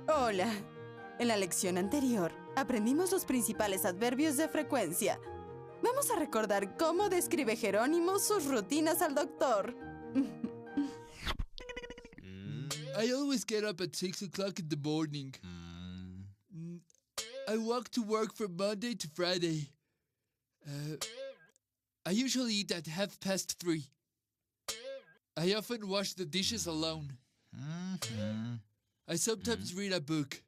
Hola. En la lección anterior, aprendimos los principales adverbios de frecuencia. Vamos a recordar cómo describe Jerónimo sus rutinas al doctor. I always get up at 6 o'clock in the morning. I walk to work from Monday to Friday. I usually eat at 3:30. I often wash the dishes alone. I sometimes read a book.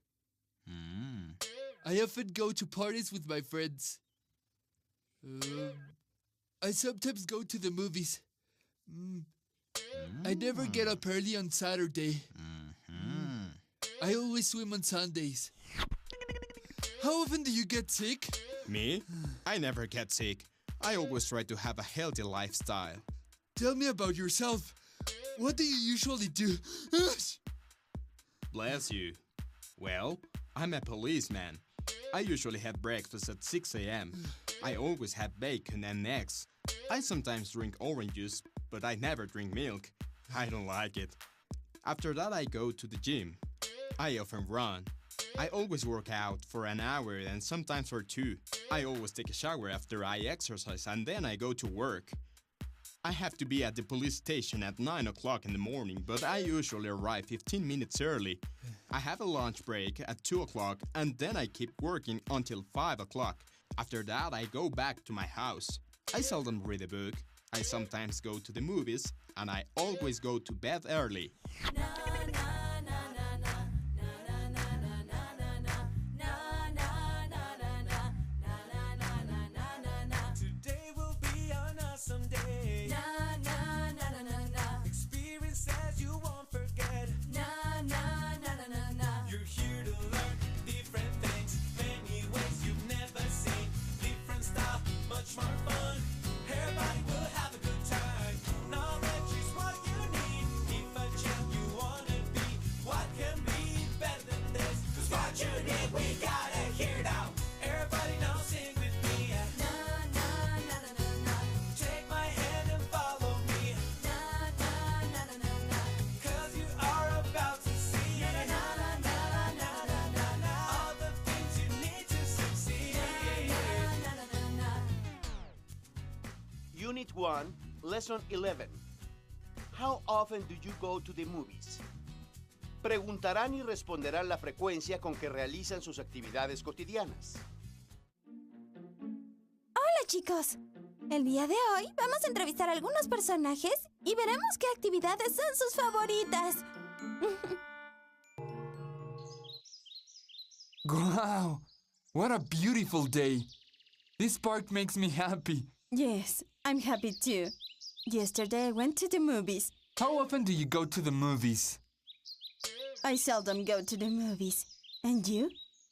I often go to parties with my friends. I sometimes go to the movies. I never get up early on Saturday. I always swim on Sundays. How often do you get sick? Me? I never get sick. I always try to have a healthy lifestyle. Tell me about yourself. What do you usually do? Bless you. Well, I'm a policeman. I usually have breakfast at 6 a.m. I always have bacon and eggs. I sometimes drink orange juice, but I never drink milk. I don't like it. After that, I go to the gym. I often run. I always work out for an hour and sometimes for 2. I always take a shower after I exercise and then I go to work. I have to be at the police station at 9 o'clock in the morning, but I usually arrive 15 minutes early. I have a lunch break at 2 o'clock and then I keep working until 5 o'clock. After that, I go back to my house. I seldom read a book. I sometimes go to the movies and I always go to bed early. Today will be an awesome day. Experiences you won't forget. You're here to learn different things, many ways you've never seen. Different style, much more fun. Everybody will have a good time. Knowledge is what you need. If a champ you wanna be, what can be better than this? 'Cause what you need, we gotta hear now. Everybody now sing with me. Take my hand and follow me. 'Cause you are about to see all the things you need to succeed. Unit 1, Lesson 11. How often do you go to the movies? Preguntarán y responderán la frecuencia con que realizan sus actividades cotidianas. Hola chicos, el día de hoy vamos a entrevistar a algunos personajes y veremos qué actividades son sus favoritas. Wow! What a beautiful day! This park makes me happy. Yes, I'm happy too. Yesterday I went to the movies. How often do you go to the movies? I seldom go to the movies. And you?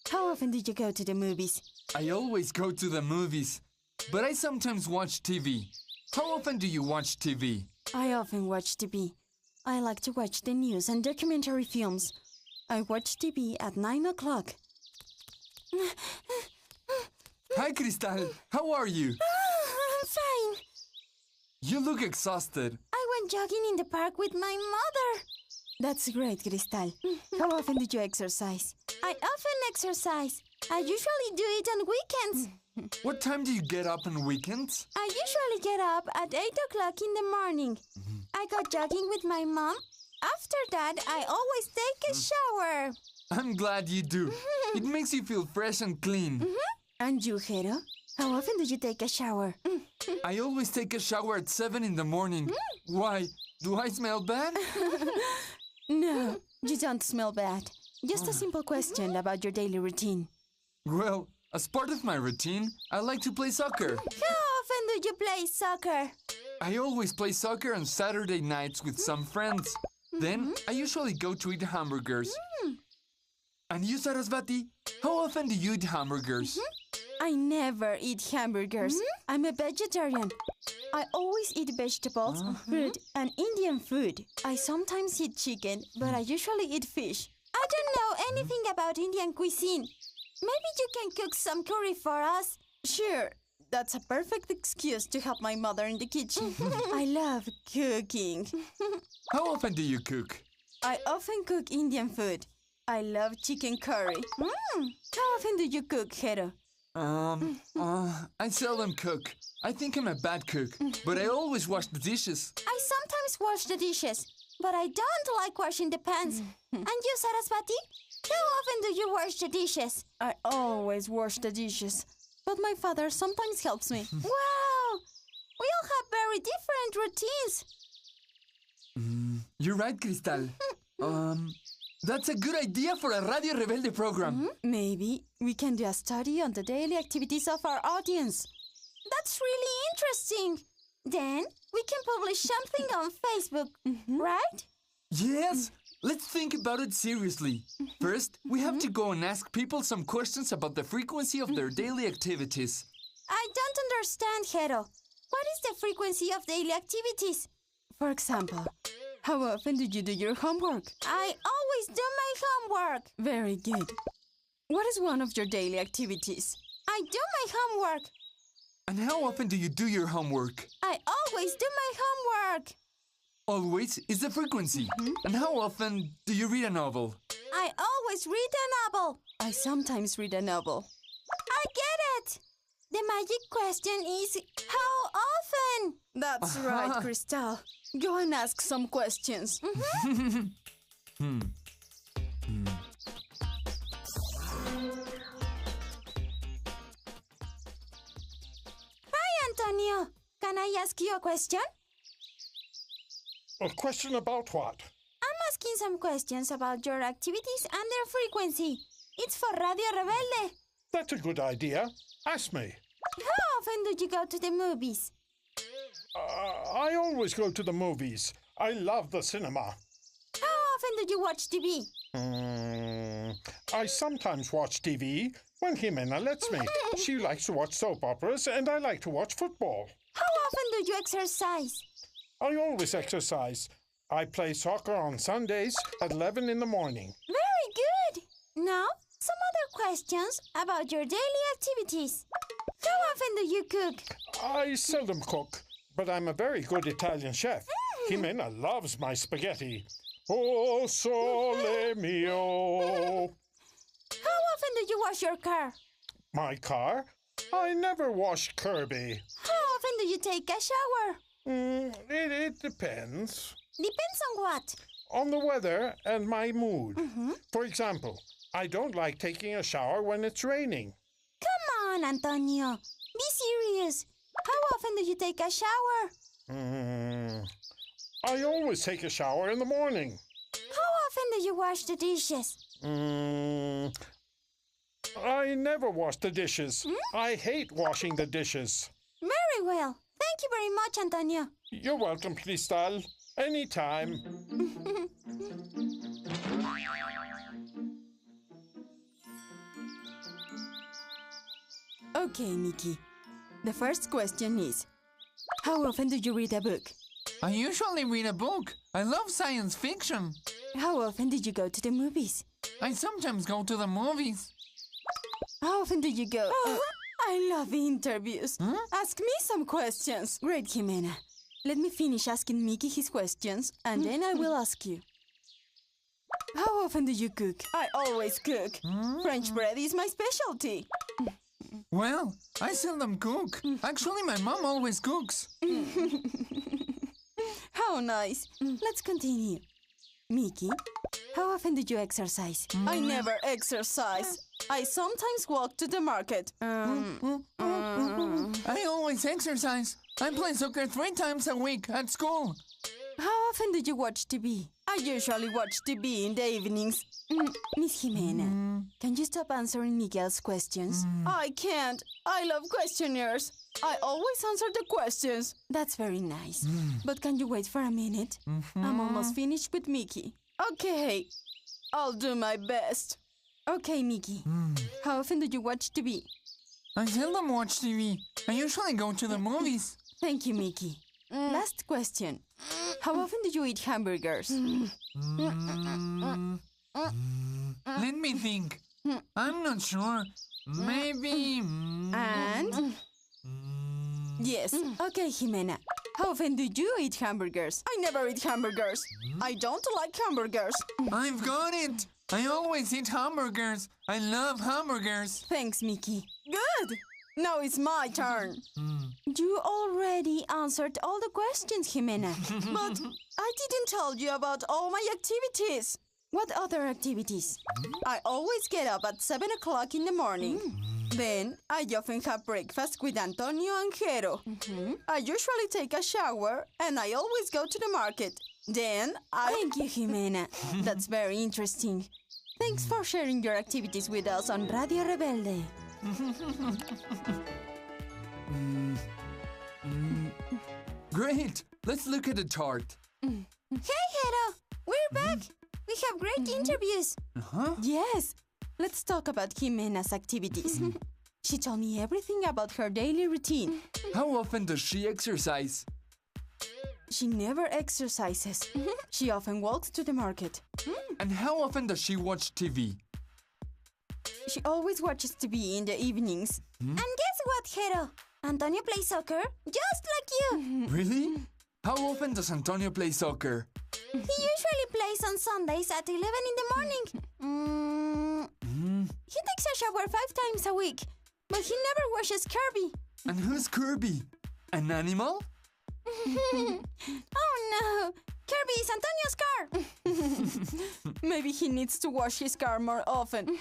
How often do you go to the movies? I always go to the movies, but I sometimes watch TV. How often do you watch TV? I often watch TV. I like to watch the news and documentary films. I watch TV at 9 o'clock. Hi, Cristal. How are you? I'm fine. You look exhausted. I went jogging in the park with my mother. That's great, Cristal. How often do you exercise? I often exercise. I usually do it on weekends. What time do you get up on weekends? I usually get up at 8 o'clock in the morning. I go jogging with my mom. After that, I always take a shower. I'm glad you do. It makes you feel fresh and clean. And you, Jero? How often do you take a shower? I always take a shower at 7 in the morning. Why? Do I smell bad? No, you don't smell bad. Just a simple question about your daily routine. Well, as part of my routine, I like to play soccer. How often do you play soccer? I always play soccer on Saturday nights with some friends. Then, I usually go to eat hamburgers. And you, Sarasvati? How often do you eat hamburgers? I never eat hamburgers. I'm a vegetarian. I always eat vegetables, fruit, and Indian food. I sometimes eat chicken, but I usually eat fish. I don't know anything about Indian cuisine. Maybe you can cook some curry for us. Sure, that's a perfect excuse to help my mother in the kitchen. I love cooking. How often do you cook? I often cook Indian food. I love chicken curry. How often do you cook, Jero? I seldom cook. I think I'm a bad cook, but I always wash the dishes. I sometimes wash the dishes, but I don't like washing the pans. And you, Sarasvati? How often do you wash the dishes? I always wash the dishes, but my father sometimes helps me. Wow! We all have very different routines. You're right, Cristal. That's a good idea for a Radio Rebelde program. Maybe we can do a study on the daily activities of our audience. That's really interesting. Then we can publish something on Facebook, right? Yes, let's think about it seriously. First, we have to go and ask people some questions about the frequency of their daily activities. I don't understand, Jero. What is the frequency of daily activities? For example, how often do you do your homework? I always do my homework. Very good. What is one of your daily activities? I do my homework. And how often do you do your homework? I always do my homework. Always is the frequency. And how often do you read a novel? I always read a novel. I sometimes read a novel. I get it. The magic question is, how often? That's right, Cristal. Go and ask some questions. Hi, Antonio. Can I ask you a question? A question about what? I'm asking some questions about your activities and their frequency. It's for Radio Rebelde. That's a good idea. Ask me. How often do you go to the movies? I always go to the movies. I love the cinema. How often do you watch TV? I sometimes watch TV when Jimena lets me. She likes to watch soap operas and I like to watch football. How often do you exercise? I always exercise. I play soccer on Sundays at 11 in the morning. Very good. Now, some other questions about your daily activities. How often do you cook? I seldom cook, but I'm a very good Italian chef. Jimena loves my spaghetti. Oh, sole mio. How often do you wash your car? My car? I never wash Kirby. How often do you take a shower? It depends. Depends on what? On the weather and my mood. For example, I don't like taking a shower when it's raining. Come on, Antonio. Be serious. How often do you take a shower? I always take a shower in the morning. How often do you wash the dishes? I never wash the dishes. I hate washing the dishes. Very well. Thank you very much, Antonio. You're welcome, Cristal. Anytime. Okay, Mickey. The first question is, how often do you read a book? I usually read a book. I love science fiction. How often did you go to the movies? I sometimes go to the movies. How often do you go? I love interviews. Ask me some questions. Great, Jimena. Let me finish asking Mickey his questions, and then I will ask you. How often do you cook? I always cook. French bread is my specialty. Well, I seldom cook. Actually, my mom always cooks. How nice. Let's continue. Mickey, how often do you exercise? I never exercise. I sometimes walk to the market. I always exercise. I play soccer 3 times a week at school. How often do you watch TV? I usually watch TV in the evenings. Miss Jimena, can you stop answering Miguel's questions? I can't. I love questionnaires. I always answer the questions. That's very nice. But can you wait for a minute? I'm almost finished with Mickey. Okay, I'll do my best. Okay, Mickey. How often do you watch TV? I seldom watch TV. I usually go to the movies. Thank you, Mickey. Last question. How often do you eat hamburgers? Let me think. I'm not sure. Maybe... And? Yes. Okay, Jimena. How often do you eat hamburgers? I never eat hamburgers. I don't like hamburgers. I've got it. I always eat hamburgers. I love hamburgers. Thanks, Mickey. Good. Now it's my turn. You already answered all the questions, Jimena. But I didn't tell you about all my activities. What other activities? I always get up at 7 o'clock in the morning. Then I often have breakfast with Antonio and Jero. I usually take a shower and I always go to the market. Then I... Thank you, Jimena. That's very interesting. Thanks for sharing your activities with us on Radio Rebelde. Great. Let's look at the chart. Hey, Jero! We're back! We have great interviews. Huh? Yes. Let's talk about Jimena's activities. She told me everything about her daily routine. How often does she exercise? She never exercises. She often walks to the market. And how often does she watch TV? She always watches TV in the evenings. And guess what, Jero? Antonio plays soccer just like you. Really? How often does Antonio play soccer? He usually plays on Sundays at 11 in the morning. He takes a shower 5 times a week, but he never washes Kirby. And who's Kirby? An animal? Oh no! Kirby is Antonio's car! Maybe he needs to wash his car more often.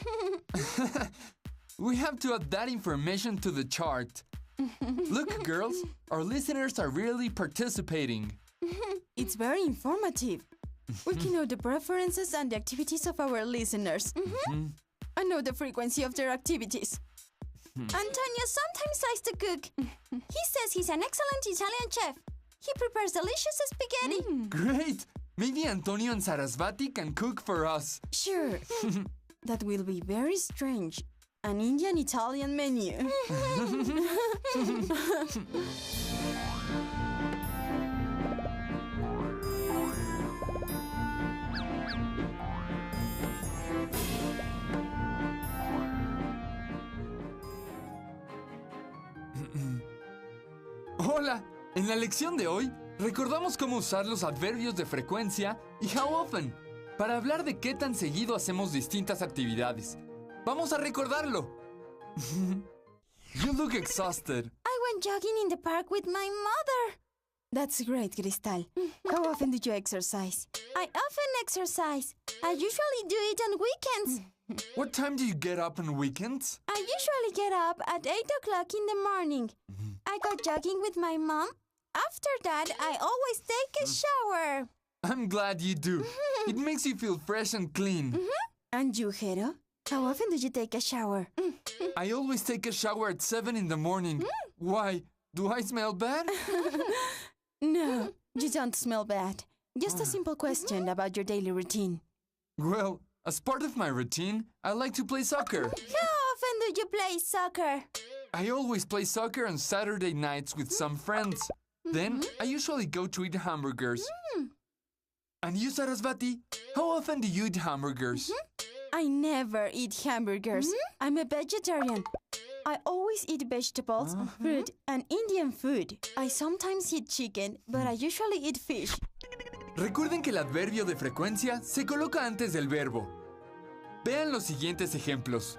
We have to add that information to the chart. Look, girls, our listeners are really participating. It's very informative. We can know the preferences and the activities of our listeners. And know the frequency of their activities. Antonio sometimes likes to cook. He says he's an excellent Italian chef. He prepares delicious spaghetti. Great! Maybe Antonio and Sarasvati can cook for us. Sure. That will be very strange. An Indian-Italian menu. Hola, en la lección de hoy recordamos cómo usar los adverbios de frecuencia y how often para hablar de qué tan seguido hacemos distintas actividades. Vamos a recordarlo. You look exhausted. I went jogging in the park with my mother. That's great, Cristal. How often do you exercise? I often exercise. I usually do it on weekends. What time do you get up on weekends? I usually get up at 8 o'clock in the morning. I go jogging with my mom. After that, I always take a shower. I'm glad you do. It makes you feel fresh and clean. And you, Jero? How often do you take a shower? I always take a shower at 7 in the morning. Why? Do I smell bad? No, you don't smell bad. Just a simple question about your daily routine. Well, as part of my routine, I like to play soccer. How often do you play soccer? I always play soccer on Saturday nights with some friends. Then, I usually go to eat hamburgers. And you, Sarasvati? How often do you eat hamburgers? I never eat hamburgers. I'm a vegetarian. I always eat vegetables, fruit, and Indian food. I sometimes eat chicken, but I usually eat fish. Recuerden que el adverbio de frecuencia se coloca antes del verbo. Vean los siguientes ejemplos.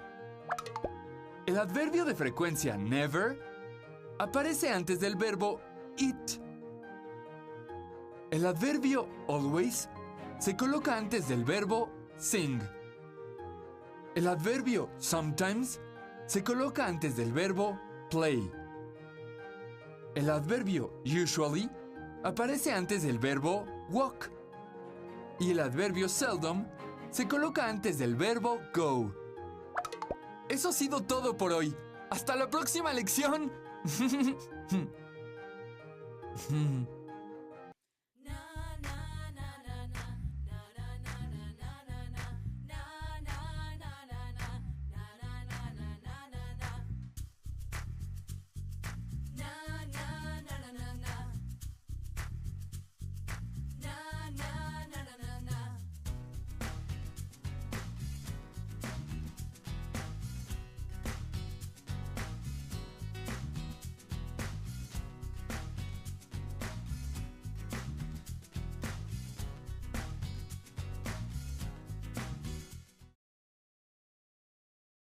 El adverbio de frecuencia never aparece antes del verbo eat. El adverbio always se coloca antes del verbo sing. El adverbio sometimes se coloca antes del verbo play. El adverbio usually aparece antes del verbo walk. Y el adverbio seldom se coloca antes del verbo go. Eso ha sido todo por hoy. ¡Hasta la próxima lección!